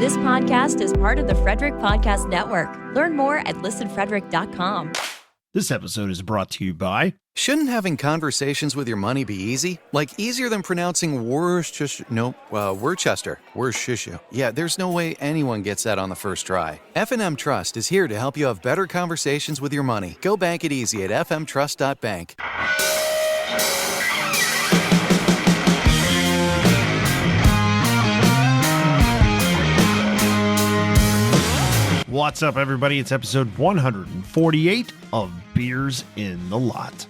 This podcast is part of the Frederick Podcast Network. Learn more at listenfrederick.com. This episode is brought to you by... Shouldn't having conversations with your money be easy? Like, easier than pronouncing Worcestershire. No, Worcester. Worcestershire. Yeah, there's no way anyone gets that on the first try. F&M Trust is here to help you have better conversations with your money. Go bank it easy at fmtrust.bank. What's up, everybody? It's episode 148 of Beers in the Lot.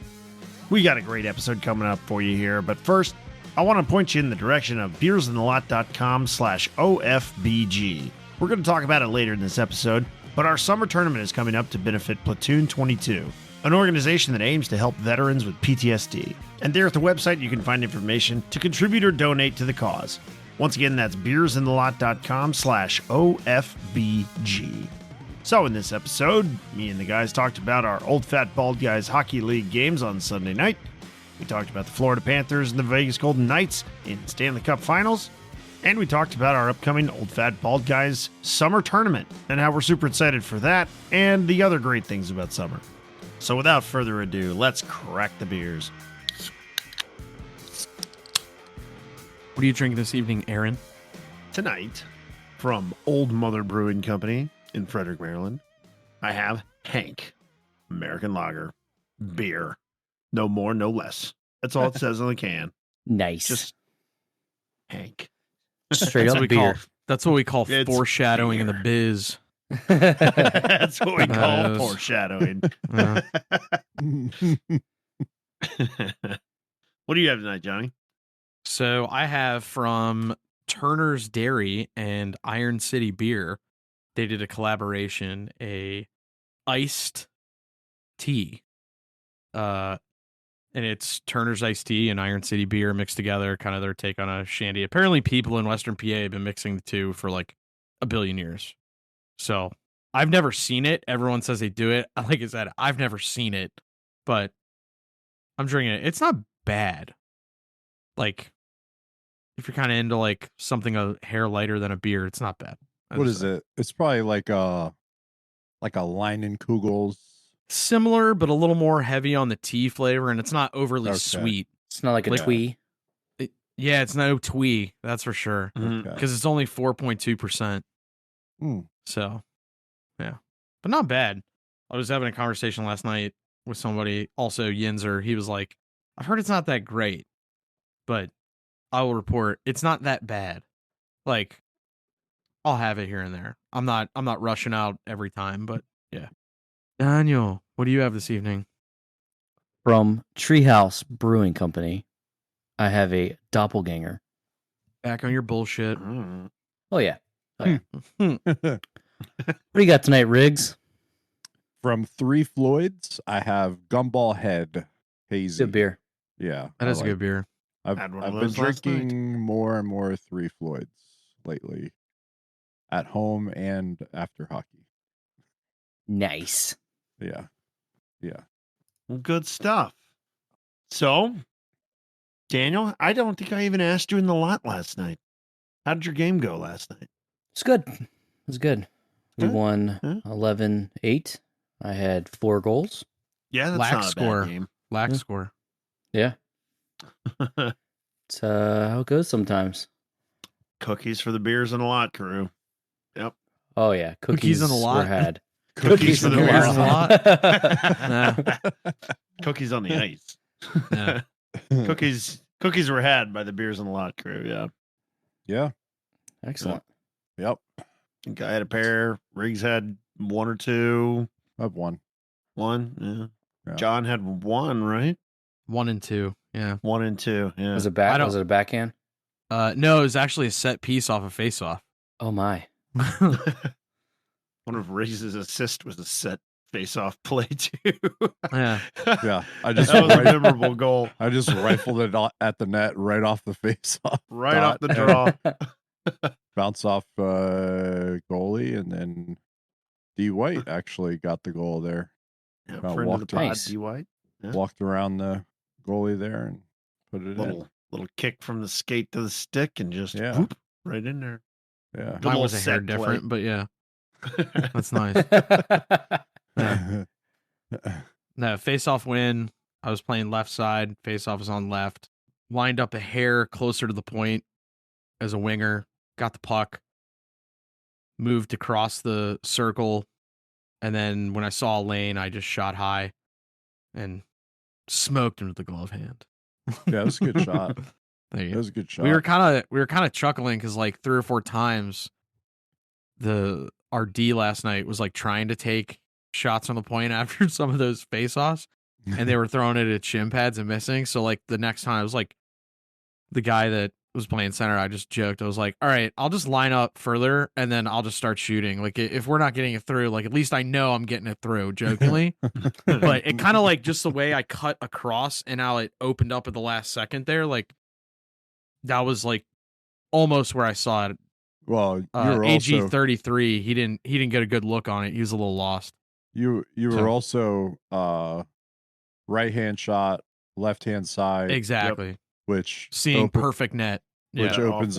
We got a great episode coming up for you here, but first, I want to point you in the direction of beersinthelot.com/OFBG. We're going to talk about it later in this episode, but our summer tournament is coming up to benefit Platoon 22, an organization that aims to help veterans with PTSD. And there at the website, you can find information to contribute or donate to the cause. Once again, that's beersinthelot.com/OFBG. So in this episode, me and the guys talked about our Old Fat Bald Guys Hockey League games on Sunday night. We talked about the Florida Panthers and the Vegas Golden Knights in Stanley Cup Finals. And we talked about our upcoming Old Fat Bald Guys Summer Tournament and how we're super excited for that and the other great things about summer. So without further ado, let's crack the beers. What are you drinking this evening, Aaron? Tonight, from Old Mother Brewing Company in Frederick, Maryland, I have Hank American Lager beer. No more, no less. That's all it says on the can. Nice. Just Hank. Straight up beer. That's what we call It's foreshadowing beer. in the biz. That's what we call Nice. foreshadowing. Uh, What do you have tonight, Johnny? So I have from Turner's Dairy and Iron City Beer. They did a collaboration, a iced tea. And it's Turner's iced tea and Iron City Beer mixed together, kind of their take on a shandy. Apparently people in Western PA have been mixing the two for like a billion years. So I've never seen it. Everyone says they do it. Like I said, I've never seen it, but I'm drinking it. It's not bad. Like, if you're kind of into like something a hair lighter than a beer, it's not bad. What is it? It's probably like a Leinenkugels. Similar, but a little more heavy on the tea flavor, and it's not overly Okay. sweet. It's not like a Like- twee. Yeah, it's no twee, that's for sure, Mhm. Okay. because it's only 4.2%. Mm. So, yeah, but not bad. I was having a conversation last night with somebody, also Yinzer. He was like, "I've heard it's not that great, but I will report it's not that bad. Like, I'll have it here and there. I'm not rushing out every time, but yeah." Daniel, what do you have this evening? From Treehouse Brewing Company, I have a doppelganger. Back on your bullshit. Mm. Oh, yeah. What do you got tonight, Riggs? From Three Floyds, I have Gumball Head Hazy. Good beer. Yeah, That is a good beer. I've Had one of been those last night. drinking more and more Three Floyds lately, at home and after hockey. Nice. Yeah, Well, good stuff. So, Daniel, I don't think I even asked you in the lot last night. How did your game go last night? It's good. It was good. We Huh? won Huh? 11-8. I had 4 goals. Yeah, that's Lax not a score. bad game. Lax Yeah. score. Yeah. It's how it goes sometimes. Cookies for the Beers in the Lot crew. Yep. Oh, yeah. Cookies in a lot? were had. Cookies for the in a Beers in the lot. Lot. Cookies on the ice. Yeah. Cookies were had by the Beers in the Lot crew. Yeah. yeah, Excellent. yep. I think I had a pair. Riggs had one or two. I've won. One. Yeah. Yeah. John had one, right? 1 and 2. Yeah. 1 and 2. Yeah. Was it I don't- Was it a backhand? No, it was actually a set piece off a face-off. Oh, my. One of Riggs' assist was a set face-off play too. Yeah. Yeah, I just That was a right- memorable goal. I just rifled it at the net right off the face off. Right off the draw. Bounce off goalie, and then D White actually got the goal there. Yeah, Well, friend of the walked pod, nice. D White. Yeah. Walked around the goalie there and put it in. Little kick from the skate to the stick and just Yeah. whoop, right in there. Yeah. The Mine little was a hair set play. different, but yeah, that's nice. No, face-off win. I was playing left side. Face-off was on left. Lined up a hair closer to the point as a winger. Got the puck. Moved to cross the circle. And then when I saw a lane, I just shot high and smoked him with the glove hand. Yeah, it was a good shot. Thank It you. was a good shot. We were kind of chuckling because like 3 or 4 times our D last night was like trying to take shots on the point after some of those face-offs, and they were throwing it at shin pads and missing. So like the next time, I was like, the guy that was playing center, I just joked. I was like, all right, I'll just line up further and then I'll just start shooting. Like if we're not getting it through, like at least I know I'm getting it through, jokingly. But it kind of like just the way I cut across and how it opened up at the last second there, like that was like almost where I saw it. Well, you were AG also 33. He didn't get a good look on it. He was a little lost. you were also right hand shot, left hand side, Exactly. which Seeing perfect net. which Yeah. opens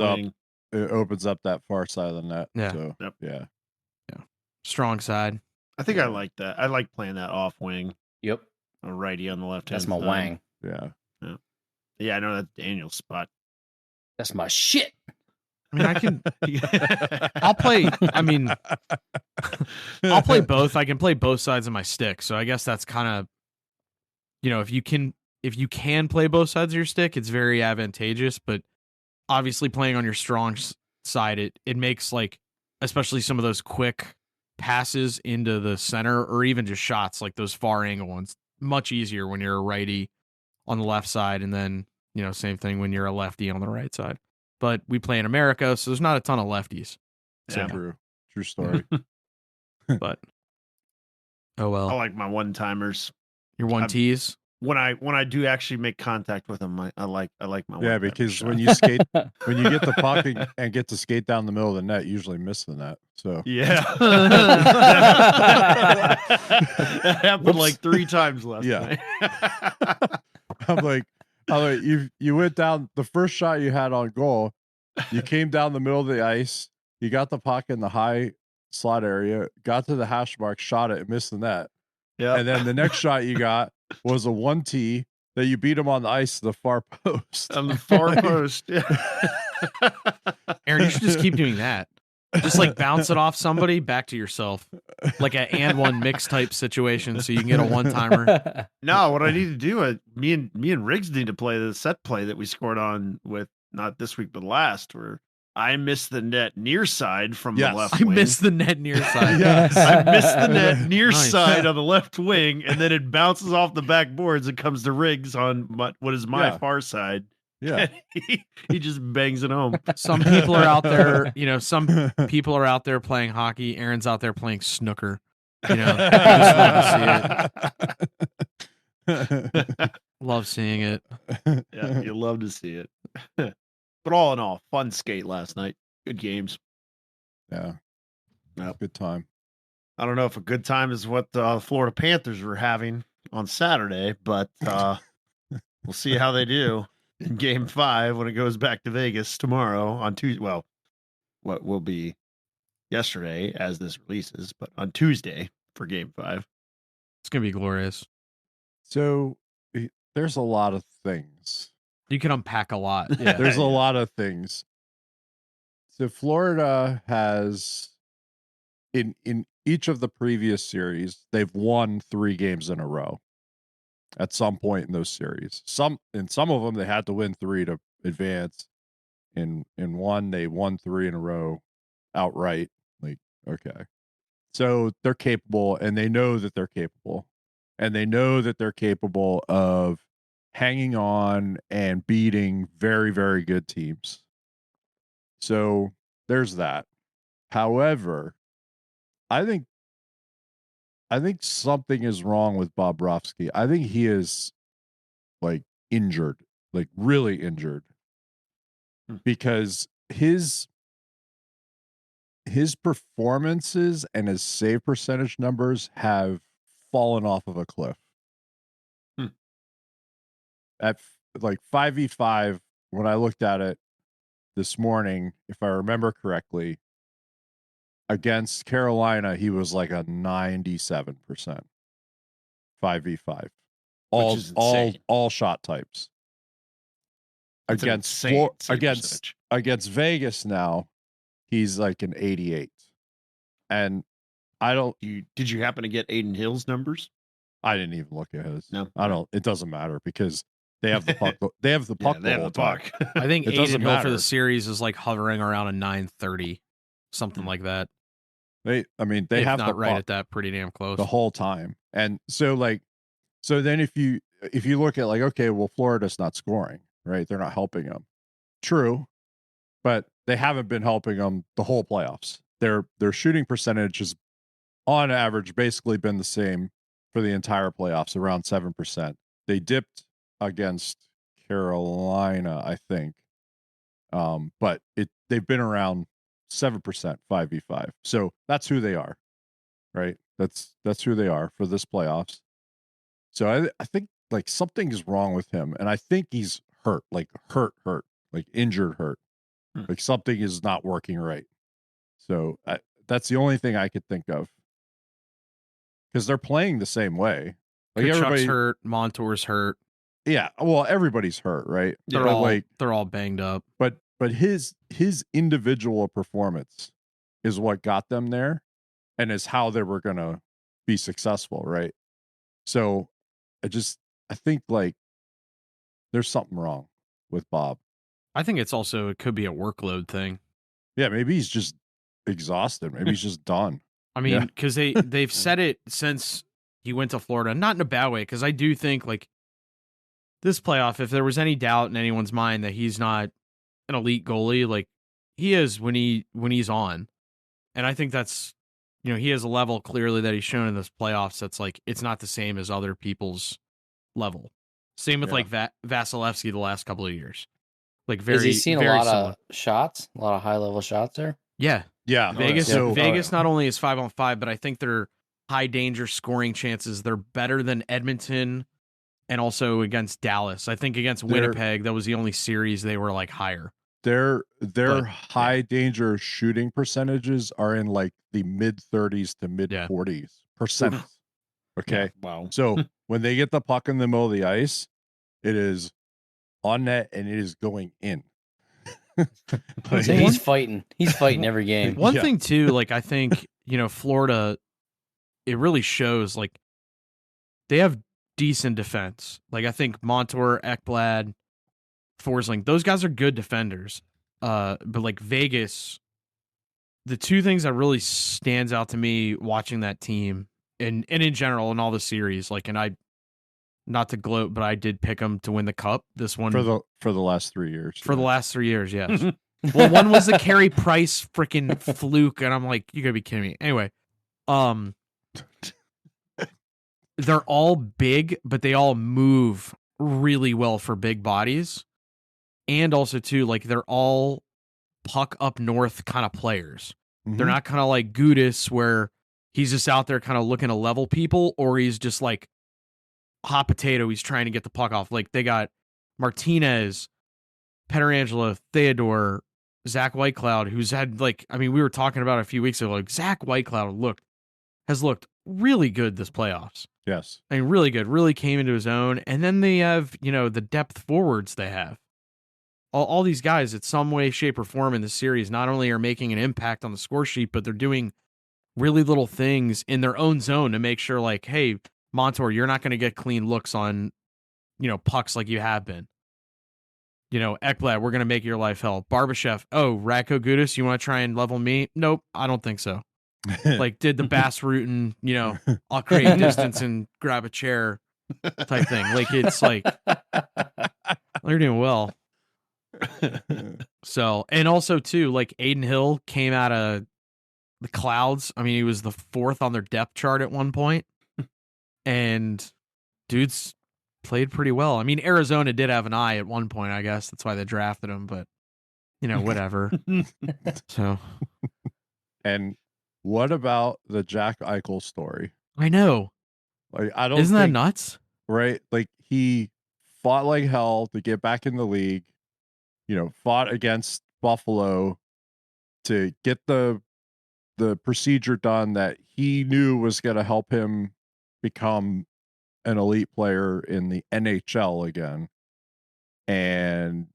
up that far side of the net. Yeah. So Yep. yeah. Strong side. I think I like that. I like playing that off wing. Yep. A righty on the left hand That's my wang. Yeah. Yeah, I know that's Daniel's spot. That's my shit. I mean, I can. I'll play. I mean, I'll play both. I can play both sides of my stick. So I guess that's kind of, if you can play both sides of your stick, it's very advantageous. But obviously, playing on your strong side, it makes like, especially some of those quick passes into the center, or even just shots like those far angle ones, much easier when you're a righty on the left side, and then same thing when you're a lefty on the right side. But we play in America, so there's not a ton of lefties. Yeah. True story. But oh well. I like my one timers. Your one tees. When I do actually make contact with them, I like my Yeah, one-timer because shot. when you skate, when you get the puck and get to skate down the middle of the net, you usually miss the net. So yeah, that happened like 3 times last night. I'm like, you went down the first shot you had on goal. You came down the middle of the ice. You got the puck in the high slot area. Got to the hash mark, shot it, missed the net. Yeah, And then the next shot you got was a 1T that you beat him on the ice to the far post. on the far post. Yeah. Aaron, you should just keep doing that. Just like bounce it off somebody back to yourself, like a and one mix type situation, so you can get a one timer. No, what I need to do, me and Riggs need to play the set play that we scored on with not this week but last, where I missed the net near side from the left wing. I missed the net near side. Yes. I missed the net near Nice. side on the left wing, and then it bounces off the backboards and comes to Riggs on what is my far side. Yeah. he just bangs it home. Some people are out there, some people are out there playing hockey. Aaron's out there playing snooker. You just love to see it. Love seeing it. Yeah, you love to see it. But all in all, fun skate last night. Good games. Yeah. Yep. Good time. I don't know if a good time is what the Florida Panthers were having on Saturday, but we'll see how they do in Game 5 when it goes back to Vegas tomorrow on Tuesday. Well, what will be yesterday as this releases, but on Tuesday for Game 5. It's gonna be glorious. So there's a lot of things. You can unpack a lot. Yeah. There's a lot of things. So Florida has in each of the previous series, they've won 3 games in a row at some point in those series. Some of them they had to win 3 to advance. In one, they won 3 in a row outright. Like, okay. So they're capable, and they know that they're capable. And they know that they're capable of hanging on and beating very, very good teams. So there's that. However, I think something is wrong with Bobrovsky. I think he is like injured, like really injured, because his performances and his save percentage numbers have fallen off of a cliff. At like 5v5, when I looked at it this morning, if I remember correctly, Against Carolina, he was like a 97%, 5v5. Which is insane. All shot types. That's an insane percentage. Against Vegas now, he's like an 88. And did you happen to get Aiden Hill's numbers? I didn't even look at his. No. It doesn't matter because they have the puck. They have the puck the whole time. I think It Aiden doesn't Hill for matter. the series is like hovering around a 930, something like that. They If have not the right puck at that, pretty damn close. the whole time. And so then if you look at like, okay, well, Florida's not scoring, right? They're not helping them. True, but they haven't been helping them the whole playoffs. Their shooting percentage has, on average, basically been the same for the entire playoffs, around 7%. They dipped against Carolina, I think, but they've been around 7%, 5v5. So that's who they are, right? That's who they are for this playoffs. So I think like something's wrong with him, and I think he's hurt, like injured hurt. Like something is not working right. So that's the only thing I could think of, because they're playing the same way. Like Kachuk's hurt, Montour's hurt. Yeah, well, everybody's hurt, right? They're all banged up. But his individual performance is what got them there, and is how they were gonna be successful, right? So I think like there's something wrong with Bob. I think it could be a workload thing. Yeah, maybe he's just exhausted. Maybe he's just done. I mean, because they've said it since he went to Florida, not in a bad way, because I do think like this playoff, if there was any doubt in anyone's mind that he's not an elite goalie, like he is when he's on. And I think that's, he has a level clearly that he's shown in this playoffs that's like, it's not the same as other people's level. Same with like Vasilevsky the last couple of years. Like Has he seen very a lot similar. of shots, a lot of high level shots there? Yeah. Yeah. Vegas not only is 5-on-5, but I think their high danger scoring chances, they're better than Edmonton and also against Dallas. I think against Winnipeg, that was the only series they were like higher. Their high danger shooting percentages are in like the mid 30s to mid 40s%. Okay. Yeah, wow. So when they get the puck in the middle of the ice, it is on net and it is going in. So he's fighting. He's fighting every game. One thing too, like I think, Florida, it really shows like they have decent defense. Like I think Montour, Ekblad, Forsling, those guys are good defenders. But like Vegas, the two things that really stands out to me watching that team and in general in all the series, like, and I, not to gloat, but I did pick them to win the cup. This one for the last 3 years. For the last 3 years, yes. Well, one was the Carey Price freaking fluke, and I'm like, you gotta be kidding me. Anyway, they're all big, but they all move really well for big bodies, and also too, like they're all puck up north kind of players. Mm-hmm. They're not kind of like Gudis, where he's just out there kind of looking to level people, or he's just like hot potato. He's trying to get the puck off. Like they got Martinez, Pietrangelo, Theodore, Zach Whitecloud, who's had like, I mean, we were talking about a few weeks ago, like Zach Whitecloud has looked really good this playoffs. Yes. I mean, really good, really came into his own. And then they have, the depth forwards they have. All these guys, in some way, shape, or form in the series, not only are making an impact on the score sheet, but they're doing really little things in their own zone to make sure, like, hey, Montour, you're not going to get clean looks on, pucks like you have been. Ekblad, we're going to make your life hell. Barbashev, oh, Radko Gudis, you want to try and level me? Nope, I don't think so. Like, did the Bass Rutten, I'll create distance and grab a chair type thing. Like, it's like, they're doing well. So, and also, too, like, Aiden Hill came out of the clouds. I mean, he was the 4th on their depth chart at one point. And dude's played pretty well. I mean, Arizona did have an eye at one point, I guess. That's why they drafted him, but, whatever. So. And what about the Jack Eichel story? I know. Like, I don't Isn't that nuts? Right? Like, he fought like hell to get back in the league, fought against Buffalo to get the the procedure done that he knew was going to help him become an elite player in the NHL again. And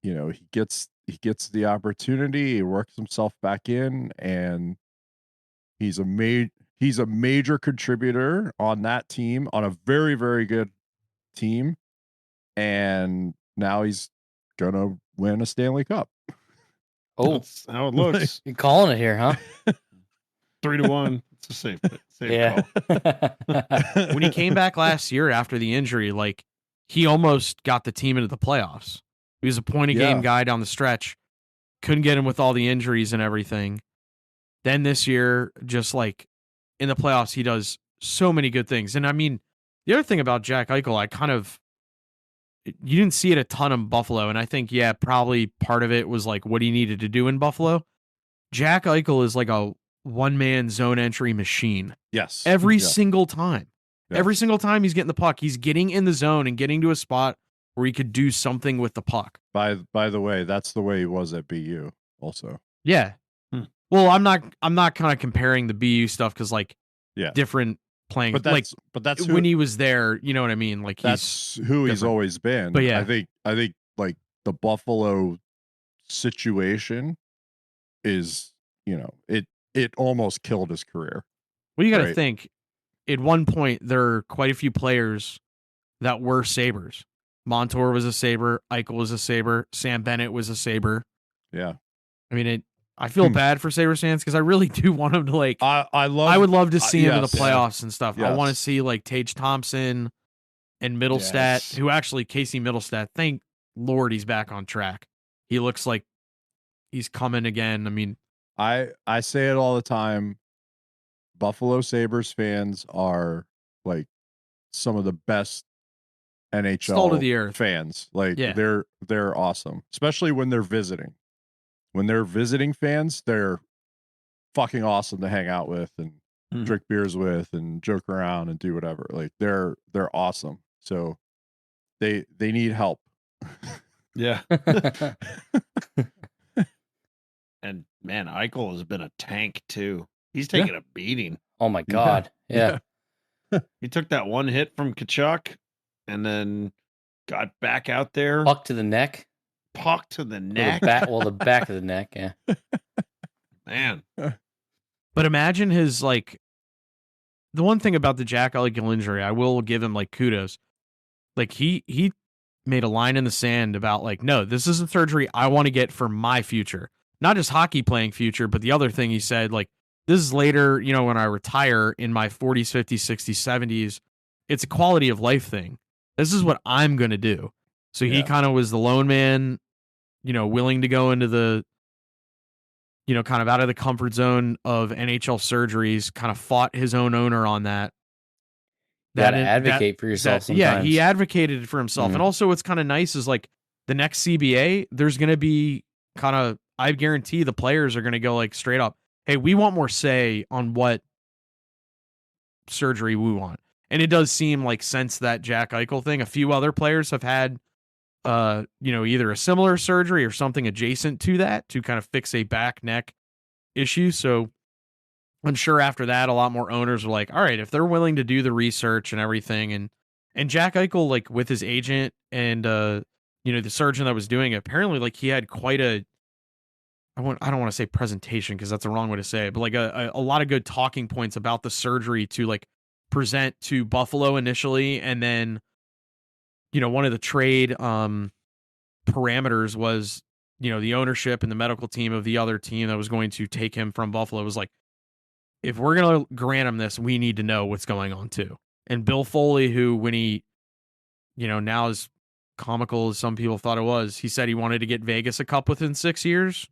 he gets the opportunity, he works himself back in, and he's a major contributor on that team, on a very, very good team. And now he's gonna win a Stanley Cup. Oh, That's how it looks. you're calling it here, huh? 3-1. It's a safe Yeah. call. When he came back last year after the injury, like he almost got the team into the playoffs. He was a point a game guy down the stretch. Couldn't get him with all the injuries and everything. Then this year, just like in the playoffs, he does so many good things. And I mean, the other thing about Jack Eichel, you didn't see it a ton in Buffalo. And I think, probably part of it was like what he needed to do in Buffalo. Jack Eichel is like a one-man zone entry machine. Yes. Every single time. Yes. Every single time he's getting the puck, he's getting in the zone and getting to a spot where he could do something with the puck. By the way, that's the way he was at BU also. Yeah. Well, I'm not kind of comparing the BU stuff because different playing. But that's when he was there, you know what I mean? Like that's who he's always been. But yeah, I think like the Buffalo situation is, it almost killed his career. Well, you got to think at one point there are quite a few players that were Sabres. Montour was a Sabre, Eichel was a Sabre, Sam Bennett was a Sabre. Yeah. I mean, I feel bad for Sabres fans because I really do want him to I would love to see him in the playoffs and stuff. Yes. I want to see like Tage Thompson and Middlestat, who actually Casey Middlestat, thank Lord he's back on track. He looks like he's coming again. I mean, I say it all the time. Buffalo Sabres fans are like some of the best NHL Salt of the earth fans. Like they're awesome, especially when they're visiting. When they're visiting fans, they're fucking awesome to hang out with and drink beers with and joke around and do whatever. Like they're awesome. So they need help. Yeah. And man, Eichel has been a tank too. He's taken a beating. Oh my God. Yeah. He took that one hit from Kachuk and then got back out there. Puck to the neck. Puck to the neck. The back of the neck. Yeah. Man. But imagine his the one thing about the Jack Eichel injury, I will give him kudos. Like he made a line in the sand about no, this is a surgery I want to get for my future. Not just hockey playing future, but the other thing he said, this is later, when I retire in my 40s, 50s, 60s, 70s, it's a quality of life thing. This is what I'm going to do. So he kind of was the lone man, willing to go into the, kind of out of the comfort zone of NHL surgeries, kind of fought his own owner on that. Got to advocate for yourself sometimes. Yeah, he advocated for himself. And also what's kind of nice is the next CBA, there's going to be kind of, I guarantee the players are going to go straight up, hey, we want more say on what surgery we want. And it does seem like since that Jack Eichel thing, a few other players have had, either a similar surgery or something adjacent to that to kind of fix a back neck issue. So I'm sure after that, a lot more owners were like, all right, if they're willing to do the research and everything. And Jack Eichel, with his agent and, the surgeon that was doing it, apparently he had quite a, I don't want to say presentation because that's the wrong way to say it, but a lot of good talking points about the surgery to present to Buffalo initially. And then, one of the trade parameters was, the ownership and the medical team of the other team that was going to take him from Buffalo was if we're going to grant him this, we need to know what's going on too. And Bill Foley, who when he, now as comical as some people thought it was, he said he wanted to get Vegas a cup within 6 years.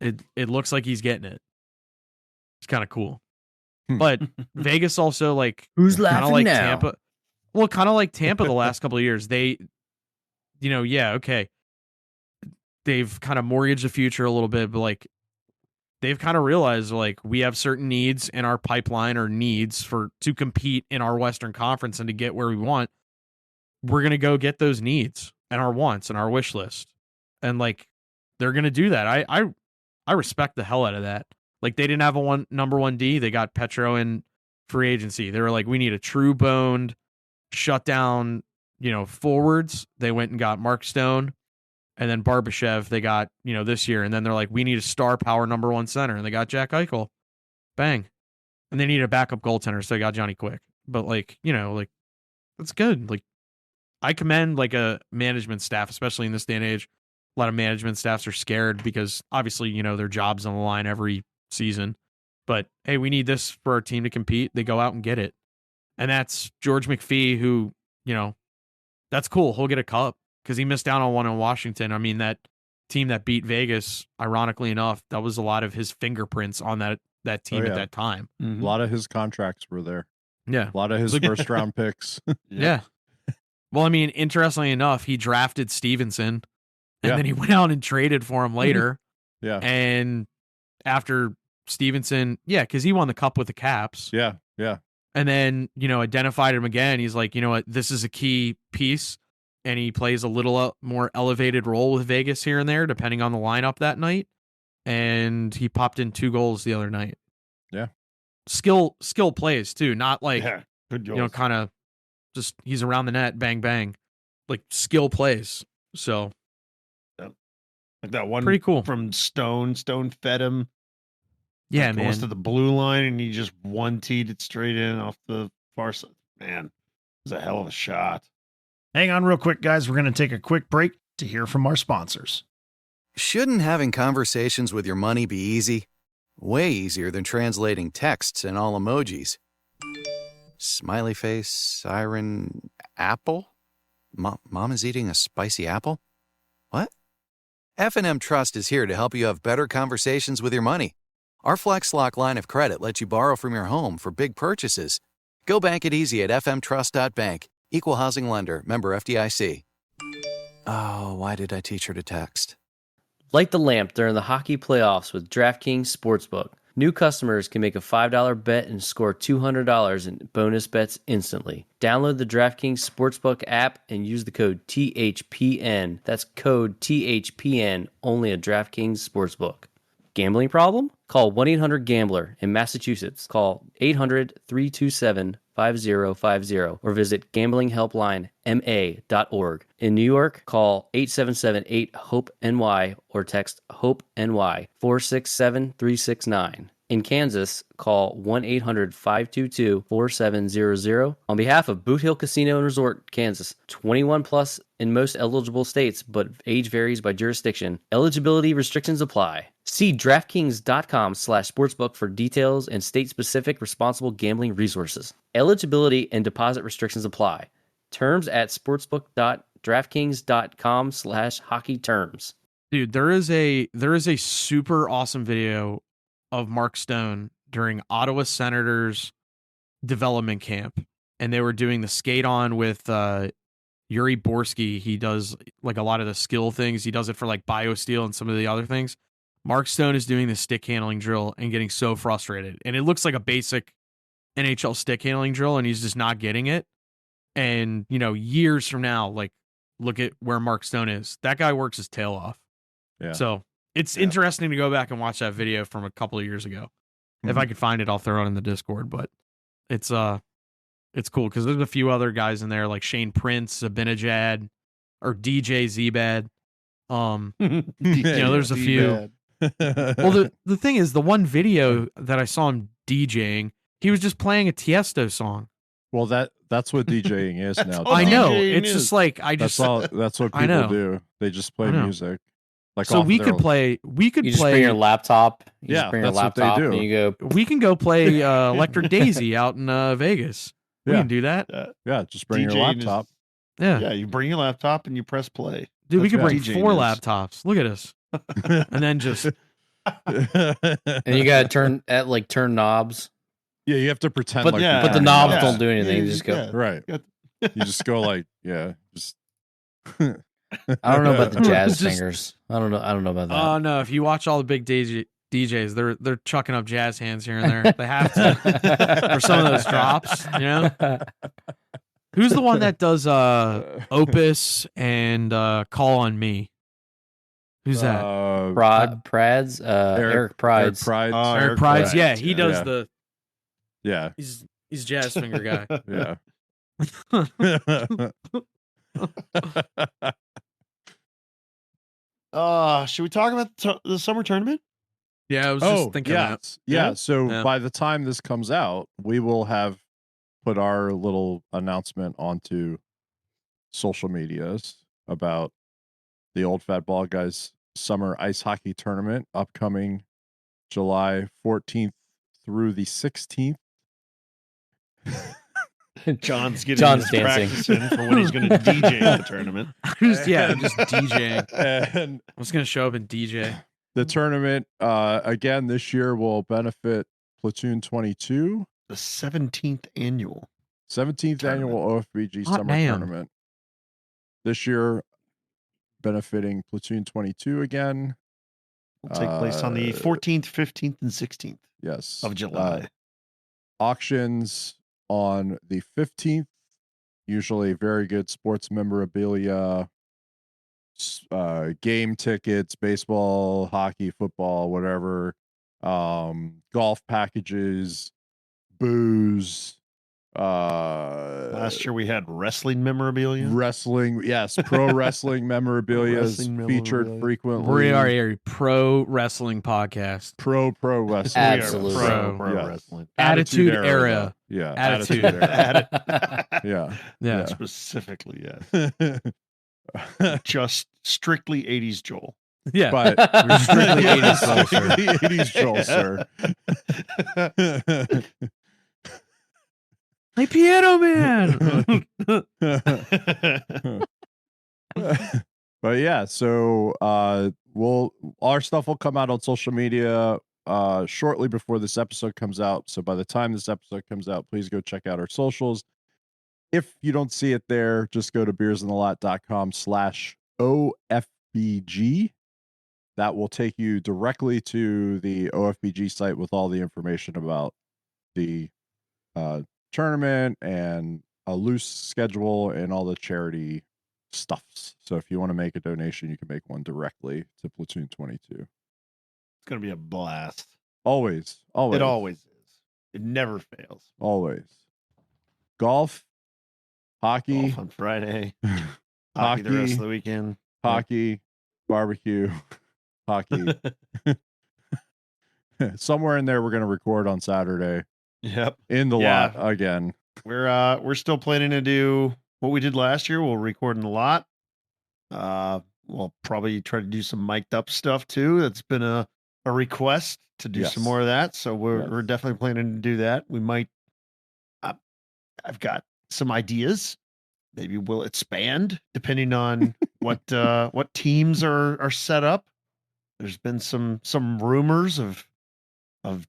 It looks like he's getting it. It's kind of cool. But Vegas also who's laughing now? Tampa. Well, kind of like Tampa the last couple of years. They, okay. They've kind of mortgaged the future a little bit, but they've kind of realized we have certain needs in our pipeline or needs to compete in our Western Conference and to get where we want. We're going to go get those needs and our wants and our wish list. And they're going to do that. I respect the hell out of that. Like they didn't have a number 1D. They got Petro in free agency. They were like, we need a true boned shutdown, forwards. They went and got Mark Stone, and then Barbashev they got, this year. And then they're like, we need a star power number 1 center, and they got Jack Eichel. Bang. And they need a backup goaltender, so they got Johnny Quick. But that's good. Like, I commend like a management staff, especially in this day and age. A lot of management staffs are scared because obviously, their job's on the line every season. But hey, we need this for our team to compete. They go out and get it. And that's George McPhee, who, that's cool. He'll get a cup because he missed out on one in Washington. I mean, that team that beat Vegas, ironically enough, that was a lot of his fingerprints on that team at that time. Mm-hmm. A lot of his contracts were there. Yeah. A lot of his first round picks. Yeah. Well, I mean, interestingly enough, he drafted Stevenson and then he went out and traded for him later. Yeah. And after Stevenson, because he won the cup with the Caps. Yeah. Yeah. And then, identified him again. He's like, you know what, this is a key piece. And he plays a little more elevated role with Vegas here and there, depending on the lineup that night. And he popped in 2 goals the other night. Yeah. Skill plays too, not like, good goals. kind of just he's around the net, bang, bang. Like skill plays. So. Like that one pretty cool from Stone. Stone fed him. Yeah, man. Close to the blue line, and he just 1-teed it straight in off the far side. Man, it was a hell of a shot. Hang on real quick, guys. We're going to take a quick break to hear from our sponsors. Shouldn't having conversations with your money be easy? Way easier than translating texts and all emojis. Smiley face, siren, apple? Mom is eating a spicy apple? What? F&M Trust is here to help you have better conversations with your money. Our FlexLock line of credit lets you borrow from your home for big purchases. Go bank it easy at fmtrust.bank. Equal housing lender. Member FDIC. Oh, why did I teach her to text? Light the lamp during the hockey playoffs with DraftKings Sportsbook. New customers can make a $5 bet and score $200 in bonus bets instantly. Download the DraftKings Sportsbook app and use the code THPN. That's code THPN only at DraftKings Sportsbook. Gambling problem? Call 1-800-GAMBLER. In Massachusetts, call 800-327-5050 or visit gamblinghelplinema.org. In New York, call 877-8-HOPE-NY or text HOPE-NY 467-369. In Kansas, call 1-800-522-4700. On behalf of Boot Hill Casino and Resort, Kansas, 21 plus in most eligible states, but age varies by jurisdiction. Eligibility restrictions apply. See DraftKings.com/sportsbook for details and state-specific responsible gambling resources. Eligibility and deposit restrictions apply. Terms at sportsbook.draftkings.com/hockey terms. Dude, there is a super awesome video of Mark Stone during Ottawa Senators development camp, and they were doing the skate on with Yuri Borski. He does like a lot of the skill things. He does it for like BioSteel and some of the other things. Mark Stone is doing the stick handling drill and getting so frustrated, and it looks like a basic NHL stick handling drill, and he's just not getting it. And years from now, like, look at where Mark Stone is. That guy works his tail off. Yeah. So it's interesting to go back and watch that video from a couple of years ago. Mm-hmm. If I could find it, I'll throw it in the Discord. But it's cool because there's a few other guys in there like Shane Prince, Abinajad, or DJ Zbad. There's a few. Well, the thing is, the one video that I saw him DJing, he was just playing a Tiesto song. Well, that's what DJing is now. I know. It's just like that's what people do. They just play music. Like so we could play. You just bring your laptop. Just bring your laptop what they do. And you go. We can go play Electric Daisy out in Vegas. We can do that. Yeah, just bring your laptop. Yeah, you bring your laptop and you press play. Dude, we could bring 4 laptops. Look at us. And then just and you gotta turn knobs. Yeah, you have to pretend but the knobs don't do anything. You just go right. You just go like just. I don't know about the jazz singers. I don't know about that. Oh no! If you watch all the big DJs, they're chucking up jazz hands here and there. They have to for some of those drops. Who's the one that does Opus and Call on Me? Who's that? Prads, Eric Prides. Eric Prides. Yeah, he does yeah. the. Yeah. He's jazz finger guy. Yeah. Should we talk about the summer tournament? Yeah, I was just thinking that. Yeah. So by the time this comes out, we will have put our little announcement onto social medias about the Old Fat Bald Guys Summer Ice Hockey Tournament upcoming July 14th through the 16th. John's dancing practice in for when he's going to DJ at the tournament. just DJing. And I was going to show up and DJ. the tournament, again, this year will benefit Platoon 22. The 17th annual. 17th Tournament. annual OFBG Summer Tournament. This year, benefiting Platoon 22 again. Will take place on the 14th, 15th, and 16th Yes. of July. Auctions on the 15th. Usually very good sports memorabilia, game tickets, baseball, hockey, football, whatever, golf packages, booze. Last year we had wrestling memorabilia. Wrestling, yes, pro wrestling memorabilia is featured frequently. We are a pro wrestling podcast. Pro wrestling. Absolutely. Pro Yes. wrestling. Attitude era. Yeah. Attitude era. Yeah. Yeah. Specifically, yes. Just strictly 80s Joel. Yeah. But We're strictly 80s Joel, sir. 80s Joel, sir. Hey, Piano Man. But yeah, so our stuff will come out on social media shortly before this episode comes out. So by the time this episode comes out, please go check out our socials. If you don't see it there, just go to beersintheLot.com/OFBG. That will take you directly to the OFBG site with all the information about the tournament and a loose schedule and all the charity stuffs. So if you want to make a donation, you can make one directly to Platoon 22. It's going to be a blast. Always. It always is. It never fails. Always. Golf, hockey, Golf on Friday, hockey the rest of the weekend, hockey, barbecue, hockey. Somewhere in there, we're going to record on Saturday. Yep. In the lot again. We're still planning to do what we did last year. We'll record in the lot. We'll probably try to do some mic'd up stuff too. That's been a request to do some more of that. So we're definitely planning to do that. We might. I've got some ideas. Maybe we'll expand depending on what teams are set up. There's been some rumors of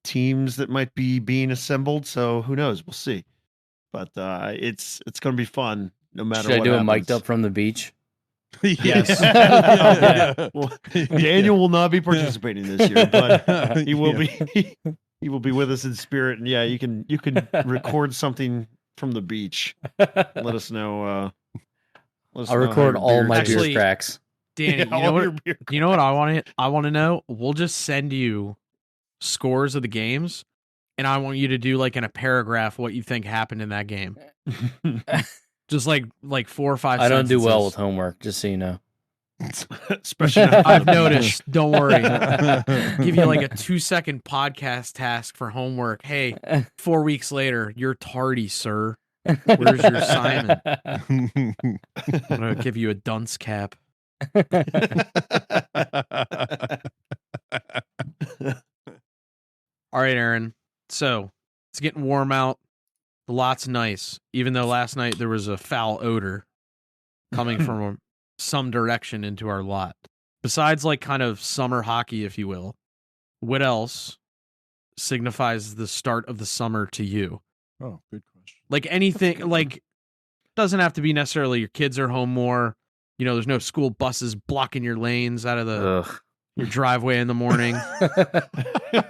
teams that might be being assembled. So who knows? We'll see. But it's going to be fun no matter what. Should I do happens. a mic'd up from the beach? Yes. Well, Daniel will not be participating this year, but he will be. He will be with us in spirit, and you can record something from the beach. Let us know. I'll record all my beer cracks. Danny, you know what I want to know? We'll just send you scores of the games, and I want you to do like in a paragraph what you think happened in that game. Just like 4 or 5 I don't sentences. do well with homework, just so you know. Especially I've noticed. Don't worry. Give you like a 2-second podcast task for homework. Hey, 4 weeks later, you're tardy, sir. Where's your assignment? I'm gonna give you a dunce cap. All right, Aaron. So it's getting warm out. The lot's nice, even though last night there was a foul odor coming from some direction into our lot. Besides, like, kind of summer hockey, if you will, what else signifies the start of the summer to you? Oh, good question. Like anything, like, doesn't have to be necessarily your kids are home more. You know, there's no school buses blocking your lanes out of your driveway in the morning.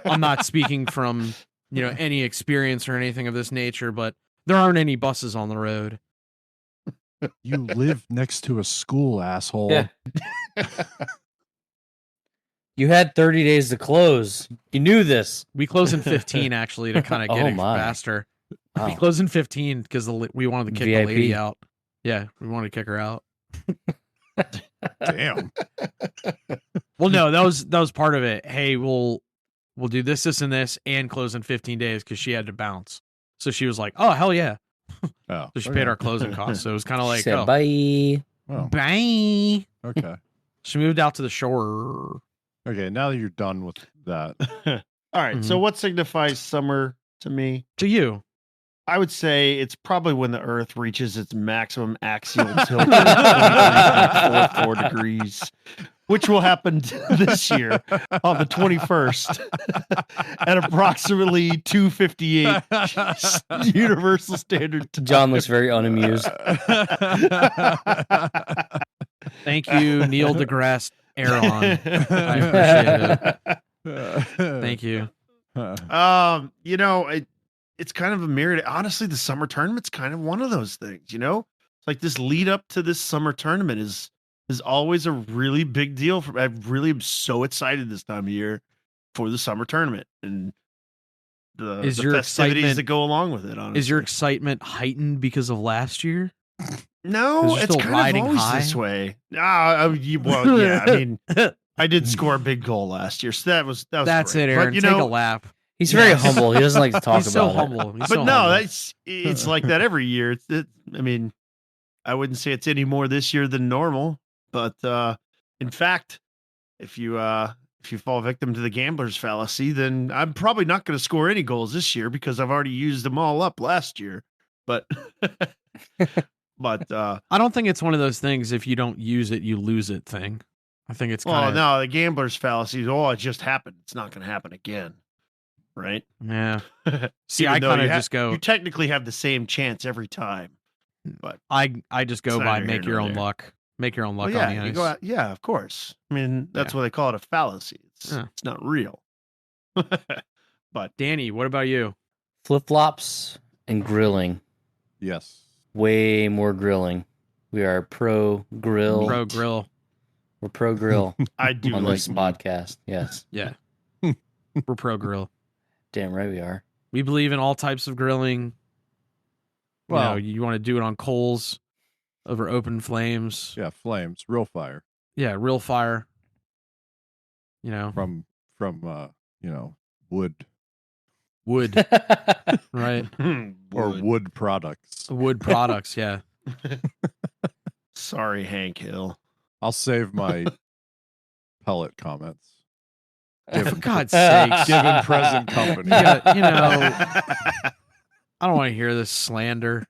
I'm not speaking from, any experience or anything of this nature, but there aren't any buses on the road. You live next to a school, asshole. Yeah. You had 30 days to close. You knew this. We close in 15 actually to kind of get Oh, it my. faster. We Wow. close in 15 because we wanted to kick VIP. the lady out. Yeah, we wanted to kick her out. Damn. Well, no, that was part of it. Hey, we'll do this, and this, and close in 15 days because she had to bounce. So she was like, "Oh hell yeah!" Oh, So she paid our closing costs. So it was kind of like, Said "Oh, bye. oh, bye." okay. She moved out to the shore. Okay, now that you're done with that. All right. So what signifies summer to me? To you, I would say it's probably when the Earth reaches its maximum axial tilt, 23.44 degrees, which will happen this year on the 21st at approximately 2:58 Universal Standard Time. John looks very unamused. thank you, Neil deGrasse Aaron. I appreciate it. Thank you. You know, it's kind of a myriad. Honestly, the summer tournament's kind of one of those things, you know? It's like this lead up to this summer tournament is always a really big deal for I really am so excited this time of year for the summer tournament and the your festivities excitement- that go along with it. Honestly, Is your excitement heightened because of last year? no? 'Cause you're It's still kind riding of always high? this way. Well, yeah. I mean, I did score a big goal last year, so that was That's great. it, Aaron. But, you Take know, a lap. He's very Yes. humble. He doesn't like to talk He's about so it. humble. He's but so no, humble. it's like that every year. I mean, I wouldn't say it's any more this year than normal, but in fact, if you fall victim to the gambler's fallacy, then I'm probably not going to score any goals this year because I've already used them all up last year. But but I don't think it's one of those things. If you don't use it, you lose it thing. I think it's kind of no, the gambler's fallacy is it just happened. It's not going to happen again, right? yeah. See, Even I though kind of you just go. You technically have the same chance every time, but I just go It's by neither here make your nor own there. luck. Make your own luck well, yeah, on the you ice. go out. Yeah, of course. I mean, that's Yeah. why they call it a fallacy. It's Yeah. it's not real. But Danny, what about you? Flip flops and grilling. Yes. Way more grilling. We are pro grill. Pro grill. We're pro grill I do on like this podcast. Yes. Yeah. We're pro grill. Damn right we are. We believe in all types of grilling. Well, You want to do it on coals over open flames. yeah, flames, real fire Yeah, real fire. from wood Wood, right? or wood products. Wood products, yeah. Sorry, Hank Hill. I'll save my pellet comments. For God's sakes. Given present company. I don't want to hear this slander.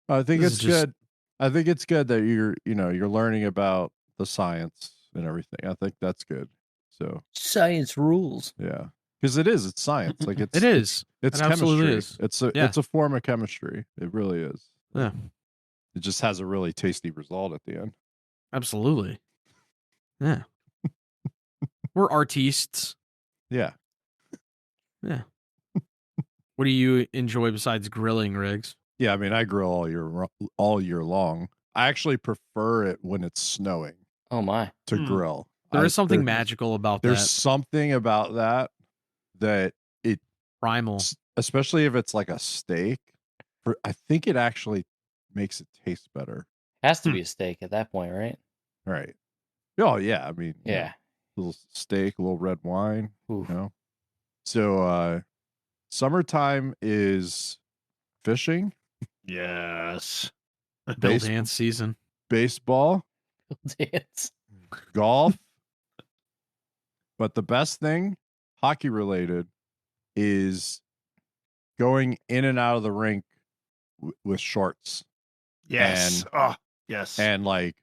I think This it's is just- good. I think it's good that you're learning about the science and everything. I think that's good. So Science rules. yeah, because it's science. Like It is. It's It absolutely chemistry. is. It's a form of chemistry. It really is. Yeah, It just has a really tasty result at the end. absolutely. Yeah. We're artistes. Yeah. Yeah. What do you enjoy besides grilling, Riggs? Yeah, I mean, I grill all year long. I actually prefer it when it's snowing Oh my. to Hmm. grill. There is something there- magical about There's that. something about that it, Primal. especially if it's like a steak. I think it actually makes it taste better. Has to be a steak at that point, right? Right. Oh yeah, I mean, Yeah. little steak, a little red wine, Oof. So summertime is fishing, Yes. Bill base- dance season. baseball, Dance. golf. But the best thing, hockey related, is going in and out of the rink with shorts Yes. Yes. and like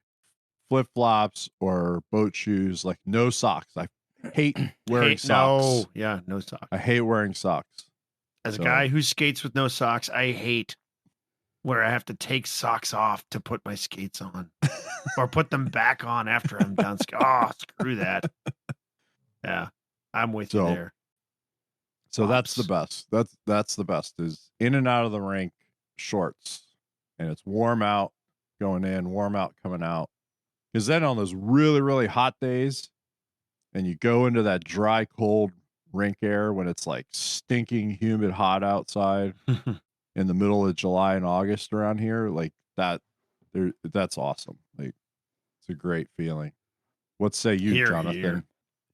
flip flops or boat shoes, like no socks. I hate wearing socks. No. Yeah, no socks. I hate wearing socks. As a So- guy who skates with no socks, I hate where I have to take socks off to put my skates on or put them back on after I'm done. Oh, screw that. Yeah, I'm with you So- there. So that's the Pops. best. That's the best is in and out of the rink shorts, and it's warm out going in, warm out coming out. Because then on those really really hot days, and you go into that dry, cold rink air when it's like stinking, humid, hot outside in the middle of July and August around here, like that, that's awesome. Like, it's a great feeling. What say you, Hear, Jonathan? hear.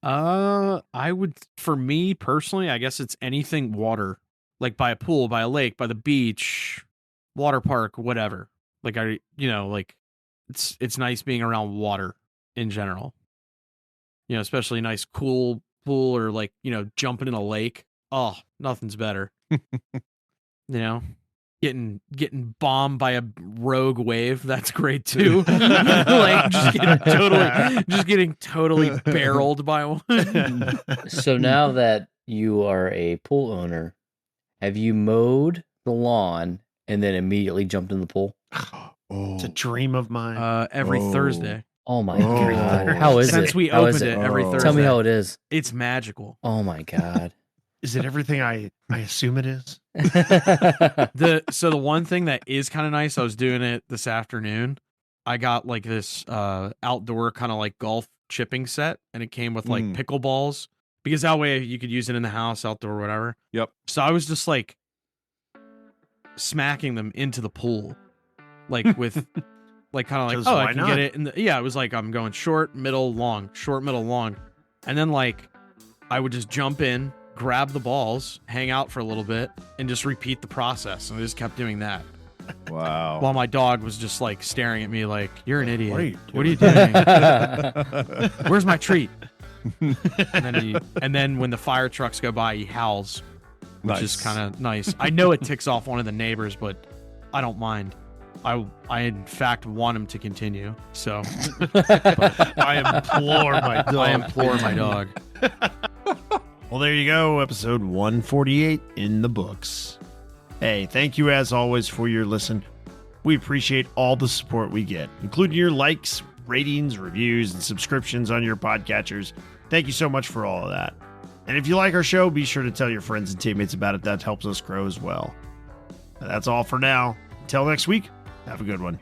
I would, for me personally, I guess it's anything water, like by a pool, by a lake, by the beach, water park, whatever. Like like it's nice being around water in general. Especially a nice cool pool or like, jumping in a lake. Oh, nothing's better. Getting bombed by a rogue wave, that's great too. Like just getting totally barreled by one. So now that you are a pool owner, have you mowed the lawn and then immediately jumped in the pool? It's a dream of mine. Every Thursday. Oh my God. How is it? Since we How is opened it every Thursday. Tell me how it is. It's magical. Oh my God. Is it everything I assume it is? So the one thing that is kind of nice, I was doing it this afternoon. I got like this outdoor kind of like golf chipping set, and it came with like pickleballs, because that way you could use it in the house, outdoor, whatever. Yep. So I was just like smacking them into the pool, like with like kind of like, oh, I can get it in the, yeah, it was like I'm going short, middle, long, short, middle, long, and then like I would just jump in, grab the balls, hang out for a little bit, and just repeat the process. And I just kept doing that. Wow. While my dog was just like staring at me like, you're an idiot. What are you doing? Where's my treat? and then when the fire trucks go by, he howls, which is kind of nice. I know it ticks off one of the neighbors, but I don't mind. I in fact want him to continue. So but I implore my dog. Well, there you go. Episode 148 in the books. Hey, thank you as always for your listen. We appreciate all the support we get, including your likes, ratings, reviews, and subscriptions on your podcatchers. Thank you so much for all of that. And if you like our show, be sure to tell your friends and teammates about it. That helps us grow as well. That's all for now. Until next week, have a good one.